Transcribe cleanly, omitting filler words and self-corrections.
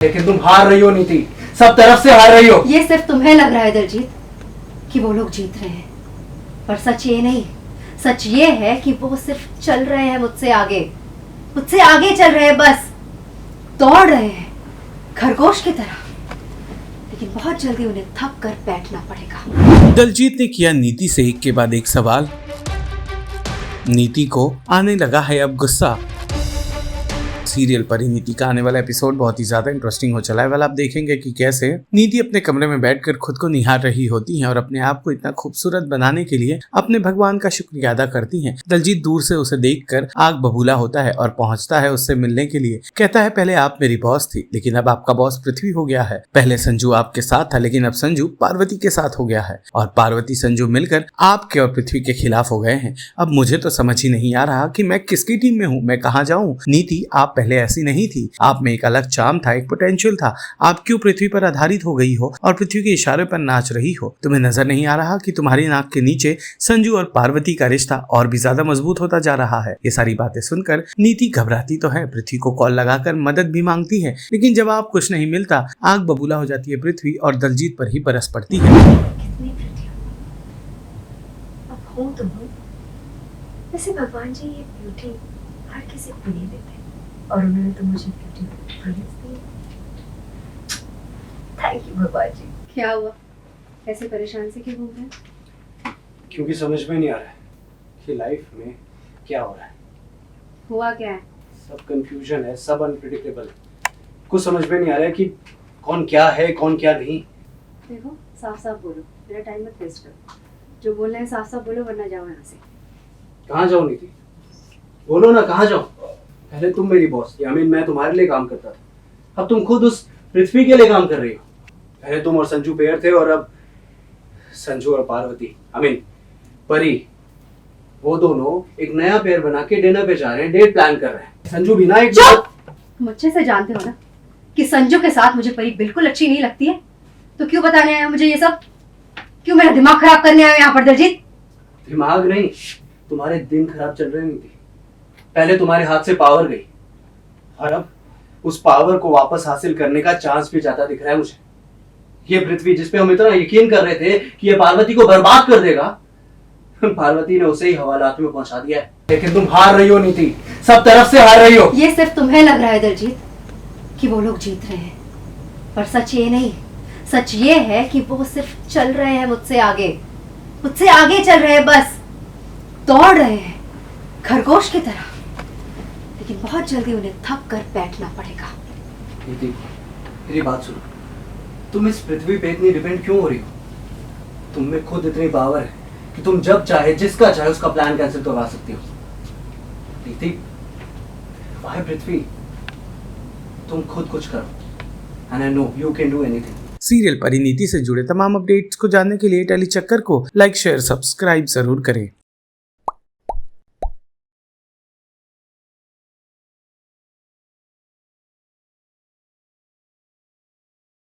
लेकिन तुम हार रही हो नीति, सब तरफ से हार रही हो। ये सिर्फ तुम्हें लग रहा है दलजीत कि वो लोग जीत रहे हैं, पर सच ये नहीं। सच ये है कि वो सिर्फ चल रहे हैं मुझसे आगे चल रहे हैं, बस दौड़ रहे हैं खरगोश की तरह, लेकिन बहुत जल्दी उन्हें थक कर बैठना पड़ेगा। दलजीत ने किया नीति से एक के बाद एक सवाल। नीति को आने लगा है अब गुस्सा। सीरियल परिनीति का आने वाला एपिसोड बहुत ही ज्यादा इंटरेस्टिंग हो चला है। वाला आप देखेंगे कि कैसे नीति अपने कमरे में बैठकर खुद को निहार रही होती हैं और अपने आप को इतना खूबसूरत बनाने के लिए अपने भगवान का शुक्रिया अदा करती हैं। दलजीत दूर से उसे देखकर आग बबूला होता है और पहुंचता है उससे मिलने के लिए। कहता है, पहले आप मेरी बॉस थी, लेकिन अब आपका बॉस पृथ्वी हो गया है। पहले संजू आपके साथ था, लेकिन अब संजू पार्वती के साथ हो गया है और पार्वती संजू मिलकर आपके और पृथ्वी के खिलाफ हो गए हैं। अब मुझे तो समझ ही नहीं आ रहा कि मैं किसकी टीम में हूँ, मैं कहाँ जाऊँ। नीति, आप पहले ऐसी नहीं थी, आप में एक अलग चार्म था, एक पोटेंशियल था। आप क्यों पृथ्वी पर आधारित हो गई हो और पृथ्वी के इशारे पर नाच रही हो? तुम्हें नजर नहीं आ रहा कि तुम्हारी नाक के नीचे संजू और पार्वती का रिश्ता और भी ज्यादा मजबूत होता जा रहा है? ये सारी बातें सुनकर नीति घबराती तो है, पृथ्वी को कॉल लगाकर मदद भी मांगती है, लेकिन जवाब कुछ नहीं मिलता। आग बबूला हो जाती है पृथ्वी और दलजीत पर ही बरस पड़ती है। वैसे भगवान जी ये ब्यूटी हर किसी को नहीं देते और उन्होंने तो मुझे ब्यूटी दी। थैंक यू भगवान जी। क्या हुआ, ऐसे परेशान से क्यों घूम रहे हैं? क्योंकि समझ में नहीं आ रहा है कि लाइफ में क्या हो रहा है। हुआ क्या है? सब कंफ्यूजन है, सब अनप्रेडिक्टेबल है। कुछ समझ में नहीं आ रहा है कि कौन क्या है, कौन क्या नहीं। देखो, साफ साफ बोलो, मेरा टाइम मत वेस्ट करो। जो बोलना है साफ साफ बोलो, वरना जाओ यहाँ से। कहाँ जाओ नीति, बोलो ना, कहाँ जाओ? पहले तुम मेरी बॉस थी, मैं तुम्हारे लिए काम करता था। अब तुम खुद उस पृथ्वी के लिए काम कर रही हो। पहले तुम और संजू पेयर थे और अब संजू और पार्वती परी, वो दोनों एक नया पेयर बना के डिनर पे जा रहे हैं, डेट प्लान कर रहे हैं। संजू भी ना एक मुझसे से जानते हो ना कि संजू के साथ मुझे परी बिल्कुल अच्छी नहीं लगती है, तो क्यों बताने आए हो मुझे ये सब? क्यों मेरा दिमाग खराब करने आए हो यहाँ पर दलजीत? दिमाग नहीं, तुम्हारे दिन खराब चल रहे नहीं। पहले तुम्हारे हाथ से पावर गई और अब उस पावर को वापस हासिल करने का चांस भी जाता दिख रहा है मुझे। ये पृथ्वी जिस पे हम इतना यकीन कर रहे थे कि ये पार्वती को बर्बाद कर देगा, पार्वती ने उसे ही हवालात में पहुंचा दिया है। लेकिन तुम हार रही हो नीति, सब तरफ से हार रही हो। ये सिर्फ तुम्हें लग रहा है दलजीत कि वो लोग जीत रहे हैं, पर सच ये नहीं। सच ये है कि वो सिर्फ चल रहे हैं मुझसे आगे चल रहे हैं, बस दौड़ रहे हैं खरगोश की तरह, लेकिन बहुत जल्दी उन्हें थक कर बैठना पड़ेगा। नीति, मेरी बात सुनो, तुम इस पृथ्वी पे इतनी डिपेंड क्यों हो रही हो? तुम में खुद इतनी पावर है कि तुम जब चाहे जिसका चाहे उसका प्लान कैंसिल करवा सकती हो। नीति, वाह पृथ्वी, तुम खुद कुछ करो, and I know you can do anything। Serial Parineeti से जुड़े तमाम अपडेट्स को जानने के लिए टेली चक्कर को लाइक, शेयर, सब्सक्राइब जरूर करें।